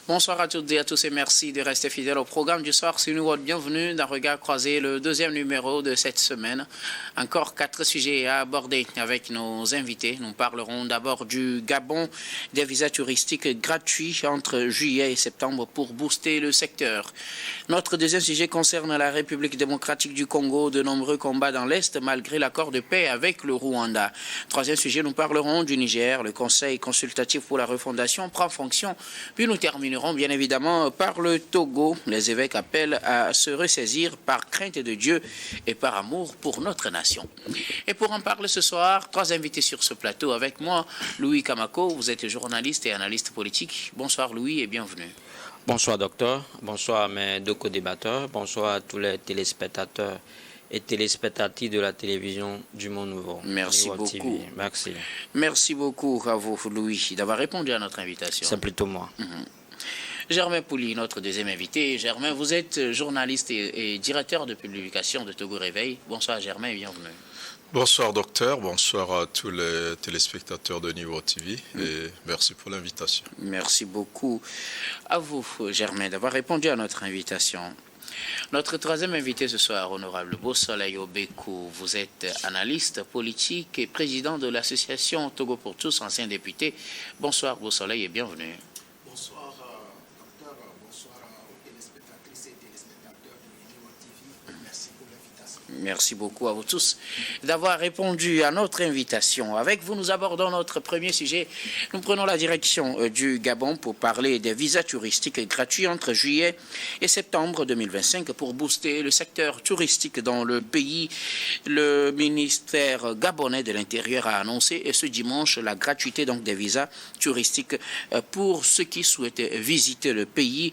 Bonsoir à toutes et à tous et merci de rester fidèles au programme du soir. C'est nous votre bienvenue dans Regard Croisé, le deuxième numéro de cette semaine. Encore 4 sujets à aborder avec nos invités. Nous parlerons d'abord du Gabon, des visas touristiques gratuits entre juillet et septembre pour booster le secteur. Notre deuxième sujet concerne la République démocratique du Congo, de nombreux combats dans l'Est malgré l'accord de paix avec le Rwanda. Troisième sujet, nous parlerons du Niger. Le Conseil consultatif pour la refondation prend fonction. Puis nous terminerons bien évidemment par le Togo. Les évêques appellent à se ressaisir par crainte de Dieu et par amour pour notre nation. Et pour en parler ce soir, 3 invités sur ce plateau avec moi. Louis Kamako, vous êtes journaliste et analyste politique. Bonsoir Louis et bienvenue. Bonsoir docteur, bonsoir à mes 2 co-débatteurs, bonsoir à tous les téléspectateurs et téléspectatrices de la télévision du Monde Nouveau. Merci beaucoup. TV. Merci. Merci beaucoup à vous Louis d'avoir répondu à notre invitation. C'est plutôt moi. Germain Pouli, notre deuxième invité. Germain, vous êtes journaliste et directeur de publication de Togo Réveil. Bonsoir Germain et bienvenue. Bonsoir docteur, bonsoir à tous les téléspectateurs de Niveau TV et merci pour l'invitation. Merci beaucoup à vous Germain d'avoir répondu à notre invitation. Notre troisième invité ce soir, honorable Beausoleil Obekou, vous êtes analyste politique et président de l'association Togo pour tous, ancien député. Bonsoir Beausoleil et bienvenue. Bonsoir docteur, bonsoir aux téléspectatrices et téléspectateurs de Niveau TV. Merci pour l'invitation. Merci beaucoup à vous tous d'avoir répondu à notre invitation. Avec vous, nous abordons notre premier sujet. Nous prenons la direction du Gabon pour parler des visas touristiques gratuits entre juillet et septembre 2025 pour booster le secteur touristique dans le pays. Le ministère gabonais de l'Intérieur a annoncé ce dimanche la gratuité donc des visas touristiques pour ceux qui souhaitent visiter le pays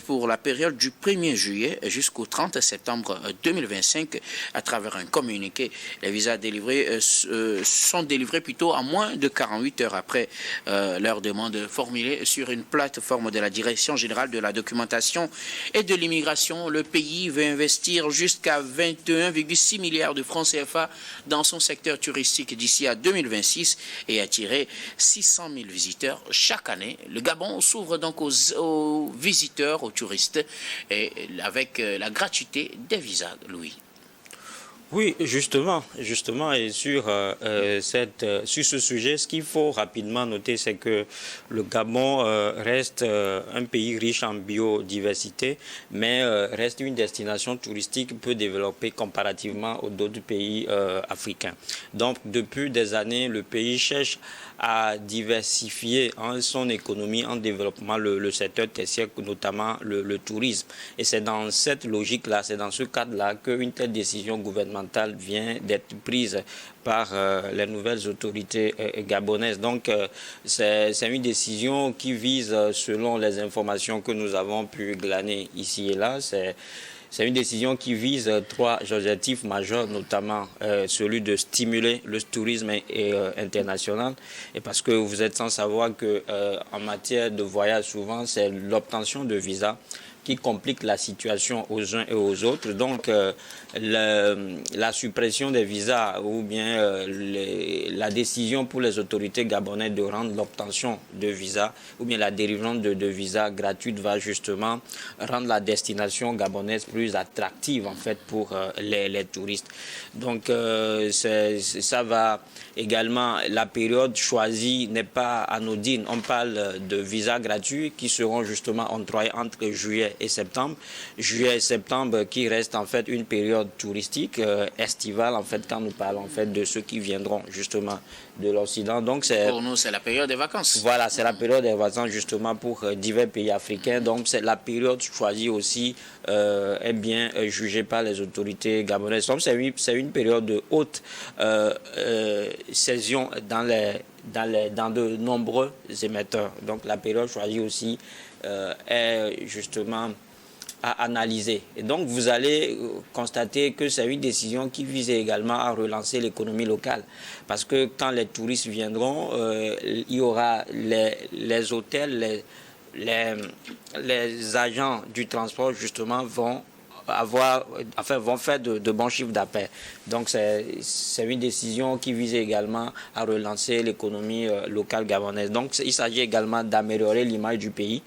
pour la période du 1er juillet jusqu'au 30 septembre 2025. À travers un communiqué, les visas délivrés sont délivrés plutôt à moins de 48 heures après leur demande formulée sur une plateforme de la Direction générale de la documentation et de l'immigration. Le pays veut investir jusqu'à 21,6 milliards de francs CFA dans son secteur touristique d'ici à 2026 et attirer 600 000 visiteurs chaque année. Le Gabon s'ouvre donc aux visiteurs, aux touristes, et avec la gratuité des visas, Louis. Oui, justement, et sur ce sujet, ce qu'il faut rapidement noter, c'est que le Gabon reste un pays riche en biodiversité, mais reste une destination touristique peu développée comparativement aux d'autres pays africains. Donc, depuis des années, le pays cherche à diversifier son économie en développement le secteur tertiaire, notamment le tourisme. Et c'est dans cette logique-là, c'est dans ce cadre-là qu'une telle décision gouvernementale vient d'être prise par les nouvelles autorités gabonaises. Donc, c'est une décision qui vise, selon les informations que nous avons pu glaner ici et là, c'est une décision qui vise 3 objectifs majeurs, notamment celui de stimuler le tourisme international. Et parce que vous êtes sans savoir qu'en matière de voyage, souvent, c'est l'obtention de visas qui complique la situation aux uns et aux autres. Donc, la suppression des visas ou bien la décision pour les autorités gabonaises de rendre l'obtention de visas ou bien la délivrance de visas gratuite va justement rendre la destination gabonaise plus attractive en fait pour les touristes. Donc, ça va également, la période choisie n'est pas anodine. On parle de visas gratuits qui seront justement octroyés entre juillet et septembre. Juillet et septembre qui reste en fait une période touristique estivale en fait quand nous parlons en fait de ceux qui viendront justement de l'Occident. Donc pour nous c'est la période des vacances. Voilà, c'est la période des vacances justement pour divers pays africains. Donc c'est la période choisie aussi est bien jugée par les autorités gabonaises. Donc c'est une période de haute saison dans de nombreux émetteurs. Donc la période choisie aussi est justement à analyser. Et donc, vous allez constater que c'est une décision qui vise également à relancer l'économie locale. Parce que quand les touristes viendront, il y aura les hôtels, les agents du transport, justement, vont vont faire de bons chiffres d'affaires. Donc c'est une décision qui vise également à relancer l'économie locale gabonaise. Donc il s'agit également d'améliorer l'image du pays,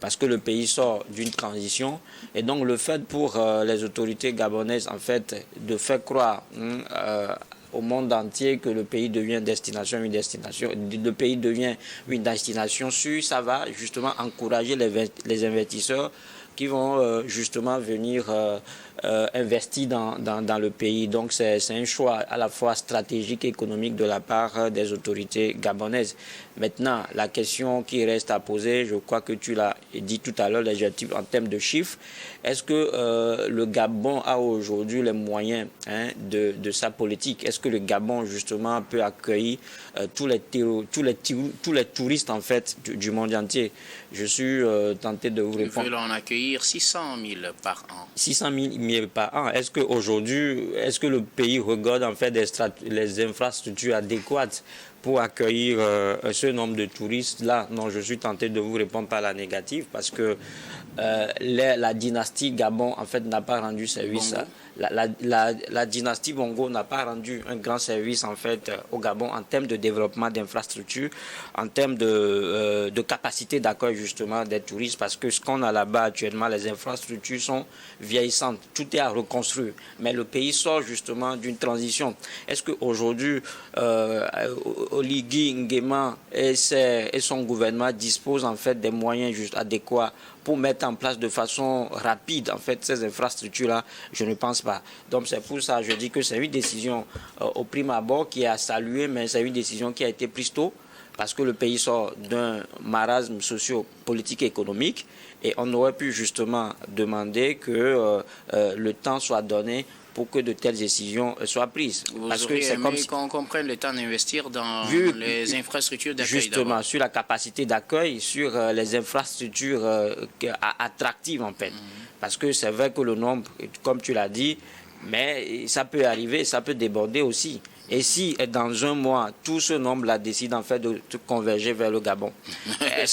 parce que le pays sort d'une transition. Et donc le fait pour les autorités gabonaises, en fait, de faire croire au monde entier que le pays devient le pays devient une destination sûre, ça va justement encourager les investisseurs qui vont justement venir investir dans le pays. Donc c'est un choix à la fois stratégique et économique de la part des autorités gabonaises. Maintenant, la question qui reste à poser, je crois que tu l'as dit tout à l'heure, l'adjectif en termes de chiffres, est-ce que le Gabon a aujourd'hui les moyens de sa politique? Est-ce que le Gabon justement peut accueillir tous les touristes en fait du monde entier? Je suis tenté de vous répondre. Ils veulent en accueillir 600 000 par an. 600 000 par an. Est-ce qu'aujourd'hui, le pays regarde en fait les infrastructures adéquates pour accueillir ce nombre de touristes-là? Non, je suis tenté de vous répondre par la négative, parce que la dynastie Gabon en fait n'a pas rendu service. La dynastie Bongo n'a pas rendu un grand service en fait au Gabon en termes de développement d'infrastructures, en termes de capacité d'accueil justement des touristes, parce que ce qu'on a là-bas actuellement, les infrastructures sont vieillissantes, tout est à reconstruire, mais le pays sort justement d'une transition. Est-ce qu'aujourd'hui Oligui Nguema et son gouvernement disposent en fait des moyens juste adéquats pour mettre en place de façon rapide en fait ces infrastructures-là? Je ne pense pas. Donc c'est pour ça que je dis que c'est une décision au prime abord qui est à saluer, mais c'est une décision qui a été prise tôt, parce que le pays sort d'un marasme socio-politique et économique, et on aurait pu justement demander que le temps soit donné pour que de telles décisions soient prises. Vous parce auriez que c'est aimé comme qu'on comprenne le temps d'investir dans les infrastructures d'accueil. Justement, sur la capacité d'accueil, sur les infrastructures attractives en fait. Parce que c'est vrai que le nombre, comme tu l'as dit, mais ça peut arriver, ça peut déborder aussi. Et si dans un mois, tout ce nombre-là décide en fait de converger vers le Gabon, mais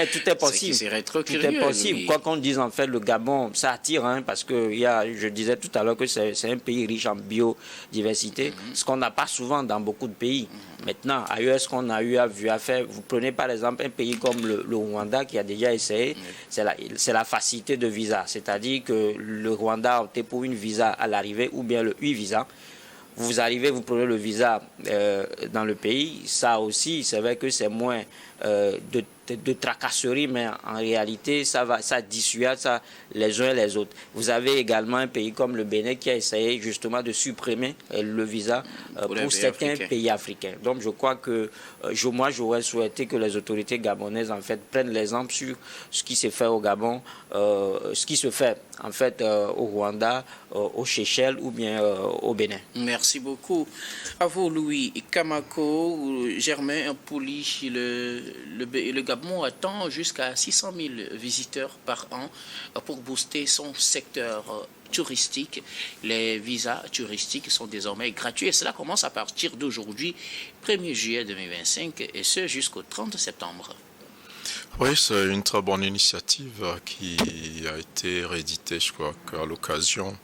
tout est possible. Tout est possible. Quoi qu'on dise, en fait, le Gabon, ça attire, parce que je disais tout à l'heure que c'est un pays riche en biodiversité, ce qu'on n'a pas souvent dans beaucoup de pays. Maintenant, ailleurs, ce qu'on a eu à faire, vous prenez par exemple un pays comme le Rwanda qui a déjà essayé, c'est la facilité de visa. C'est-à-dire que le Rwanda a opté pour une visa à l'arrivée ou bien le e-visa. Vous arrivez, vous prenez le visa dans le pays, ça aussi, c'est vrai que c'est moins de tracasserie, mais en réalité, ça dissuade les uns et les autres. Vous avez également un pays comme le Bénin qui a essayé justement de supprimer le visa pour certains pays africains. Donc je crois que moi, j'aurais souhaité que les autorités gabonaises en fait prennent l'exemple sur ce qui s'est fait au Gabon, ce qui se fait en fait au Rwanda, aux Seychelles ou bien au Bénin. Merci beaucoup. À vous, Louis Kamako, Germain Pouli, le Gabon attend jusqu'à 600 000 visiteurs par an pour booster son secteur touristique. Les visas touristiques sont désormais gratuits et cela commence à partir d'aujourd'hui, 1er juillet 2025, et ce jusqu'au 30 septembre. Oui, c'est une très bonne initiative qui a été rééditée, je crois, à l'occasion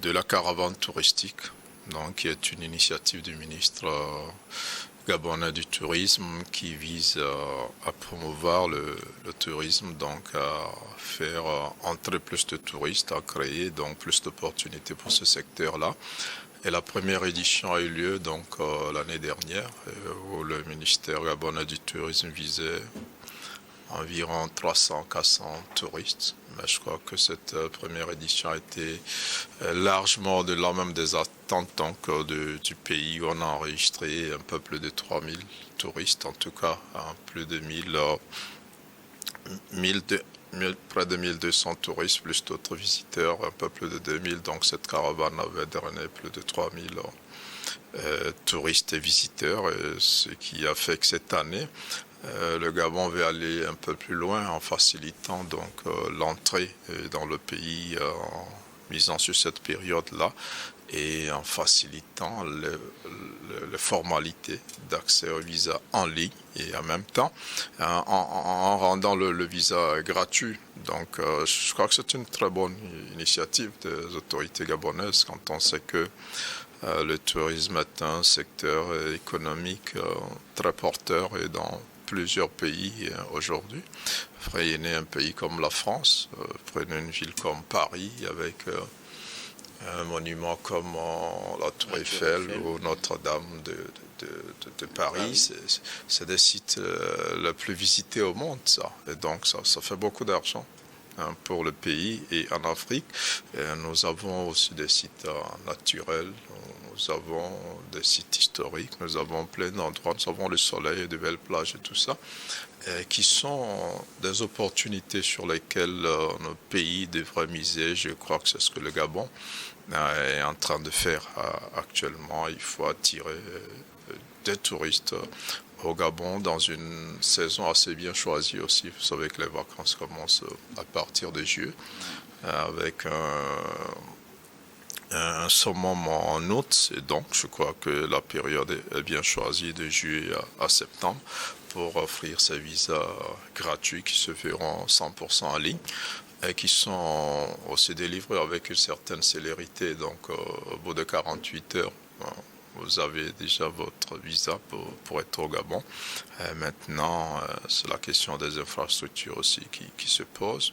de la caravane touristique, donc, qui est une initiative du ministre gabonais du tourisme qui vise à promouvoir le tourisme, donc à faire entrer plus de touristes, à créer donc plus d'opportunités pour ce secteur-là. Et la première édition a eu lieu donc l'année dernière, où le ministère gabonais du tourisme visait environ 300-400 touristes. Mais je crois que cette première édition a été largement au-delà même des attentes donc, du pays. On a enregistré un peu plus de 3000 touristes, en tout cas, plus de près de 1200 touristes, plus d'autres visiteurs, un peu plus de 2000. Donc cette caravane avait drainé plus de 3000 touristes et visiteurs, ce qui a fait que cette année, le Gabon veut aller un peu plus loin en facilitant donc l'entrée dans le pays en misant sur cette période-là. et en facilitant les formalités d'accès au visa en ligne et en même temps en rendant le visa gratuit. Donc je crois que c'est une très bonne initiative des autorités gabonaises quand on sait que le tourisme est un secteur économique très porteur et dans plusieurs pays aujourd'hui. Prenez un pays comme la France, prenez une ville comme Paris avec un monument comme la Tour Eiffel ou Notre-Dame de Paris. C'est des sites les plus visités au monde, ça. Et donc ça fait beaucoup d'argent pour le pays. Et en Afrique, nous avons aussi des sites naturels, nous avons des sites historiques, nous avons plein d'endroits, nous avons le soleil, de belles plages et tout ça, qui sont des opportunités sur lesquelles nos pays devraient miser. Je crois que c'est ce que le Gabon est en train de faire actuellement. Il faut attirer des touristes au Gabon dans une saison assez bien choisie aussi. Vous savez que les vacances commencent à partir de juillet avec un summum en août, et donc je crois que la période est bien choisie de juillet à septembre pour offrir ces visas gratuits qui se feront 100% en ligne et qui sont aussi délivrés avec une certaine célérité. Donc au bout de 48 heures, vous avez déjà votre visa pour être au Gabon. Maintenant, c'est la question des infrastructures aussi qui se pose.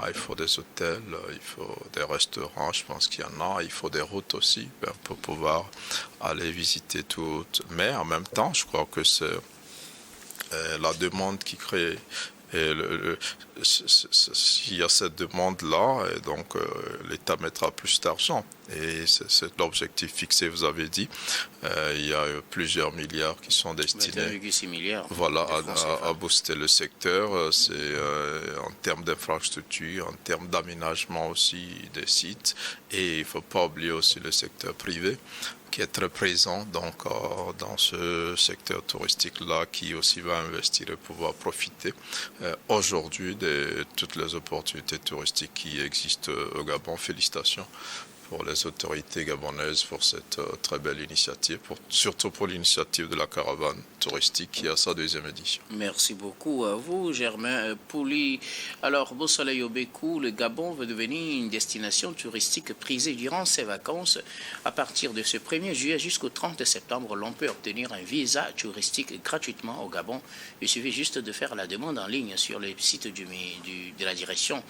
Il faut des hôtels, il faut des restaurants, je pense qu'il y en a. Il faut des routes aussi pour pouvoir aller visiter tout. Mais en même temps, je crois que c'est la demande qui crée. Et s'il y a cette demande-là, donc l'État mettra plus d'argent. Et c'est l'objectif fixé, vous avez dit. Il y a plusieurs milliards qui sont destinés 21,6 milliards. Voilà, à booster le secteur. C'est en termes d'infrastructure, en termes d'aménagement aussi des sites. Et il ne faut pas oublier aussi le secteur privé, qui est très présent donc, dans ce secteur touristique-là, qui aussi va investir et pouvoir profiter aujourd'hui de toutes les opportunités touristiques qui existent au Gabon. Félicitations pour les autorités gabonaises pour cette très belle initiative, surtout pour l'initiative de la caravane touristique qui a sa deuxième édition. Merci beaucoup à vous, Germain Pouli. Alors, Beau Soleil au Bécou, le Gabon veut devenir une destination touristique prisée durant ses vacances. À partir de ce 1er juillet jusqu'au 30 septembre, l'on peut obtenir un visa touristique gratuitement au Gabon. Il suffit juste de faire la demande en ligne sur le site de la direction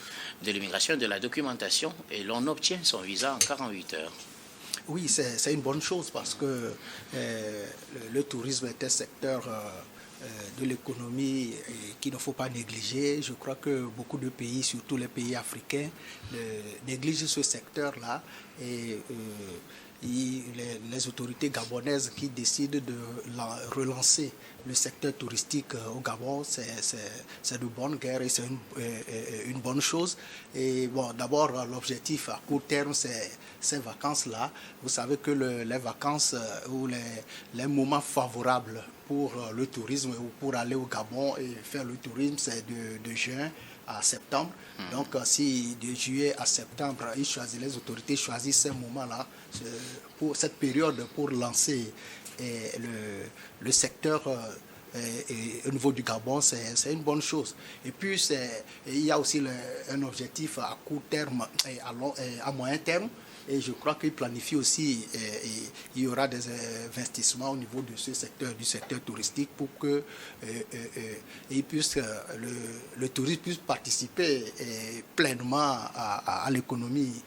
de l'immigration et de la documentation et l'on obtient son visa en 48 heures. Oui, c'est une bonne chose parce que le tourisme est un secteur de l'économie qu'il ne faut pas négliger. Je crois que beaucoup de pays, surtout les pays africains, négligent ce secteur-là et les autorités gabonaises qui décident de relancer le secteur touristique au Gabon, c'est de bonne guerre et c'est une bonne chose. Et bon, d'abord, l'objectif à court terme, c'est ces vacances-là. Vous savez que les vacances ou les moments favorables pour le tourisme ou pour aller au Gabon et faire le tourisme, c'est de juin à septembre. Donc, si de juillet à septembre, les autorités choisissent ces moments-là, pour cette période, pour lancer le secteur au niveau du Gabon, c'est une bonne chose. Et puis, il y a aussi un objectif à court terme et à moyen terme. Et je crois qu'il planifie aussi, il y aura des investissements au niveau de ce secteur, du secteur touristique pour que le tourisme puisse participer pleinement à l'économie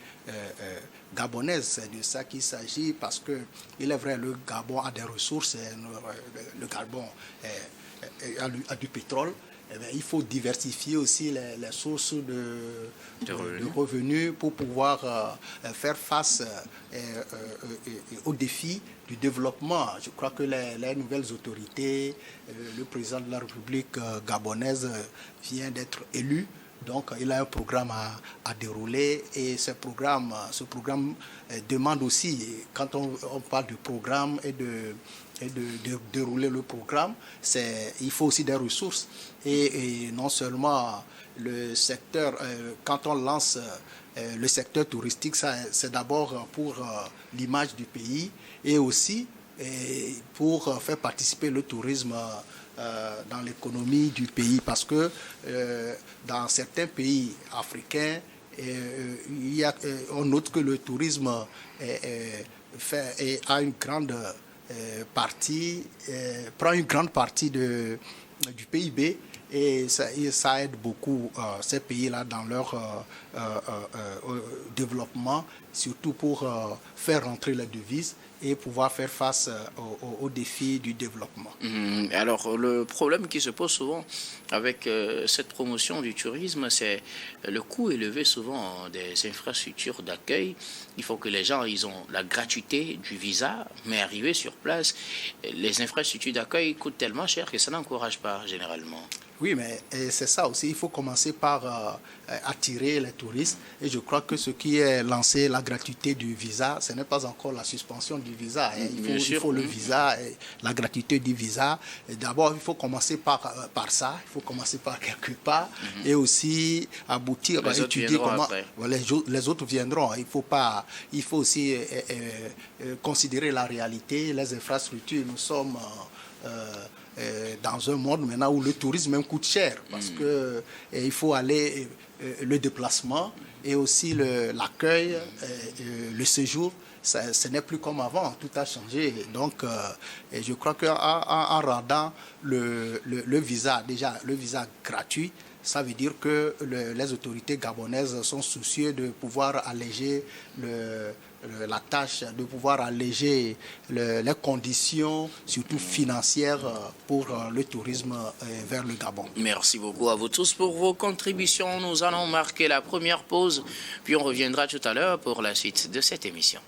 gabonaise. C'est de ça qu'il s'agit parce que il est vrai, le Gabon a des ressources, le Gabon a du pétrole. Eh bien, il faut diversifier aussi les sources de revenus pour pouvoir faire face aux défis du développement. Je crois que les nouvelles autorités, le président de la République gabonaise vient d'être élu. Donc, il a un programme à dérouler et ce programme demande aussi, quand on parle de programme et de dérouler le programme, il faut aussi des ressources. Et non seulement le secteur, quand on lance le secteur touristique, c'est d'abord pour l'image du pays et aussi pour faire participer le tourisme dans l'économie du pays, parce que dans certains pays africains, on note que le tourisme a une grande partie, prend une grande partie du PIB, et ça aide beaucoup ces pays-là dans leur développement, surtout pour faire rentrer les devises et pouvoir faire face aux défis du développement. Alors, le problème qui se pose souvent avec cette promotion du tourisme, c'est le coût élevé souvent des infrastructures d'accueil. Il faut que les gens, ils ont la gratuité du visa, mais arrivé sur place, les infrastructures d'accueil coûtent tellement cher que ça n'encourage pas généralement. Oui, mais c'est ça aussi. Il faut commencer par attirer les touristes. Et je crois que ce qui est lancé, la gratuité du visa, ce n'est pas encore la suspension du visa. Il faut le visa, et la gratuité du visa. D'abord, il faut commencer par ça. Il faut commencer par quelque part. Et aussi aboutir à étudier comment les autres viendront. Il faut aussi considérer la réalité, les infrastructures. Nous sommes dans un monde maintenant où le tourisme même coûte cher, parce que il faut aller, le déplacement et aussi l'accueil, le séjour, ce n'est plus comme avant, tout a changé. Donc je crois qu'en rendant le visa, déjà le visa gratuit, ça veut dire que les autorités gabonaises sont soucieuses de pouvoir alléger la tâche, de pouvoir alléger les conditions, surtout financières, pour le tourisme vers le Gabon. Merci beaucoup à vous tous pour vos contributions. Nous allons marquer la première pause, puis on reviendra tout à l'heure pour la suite de cette émission.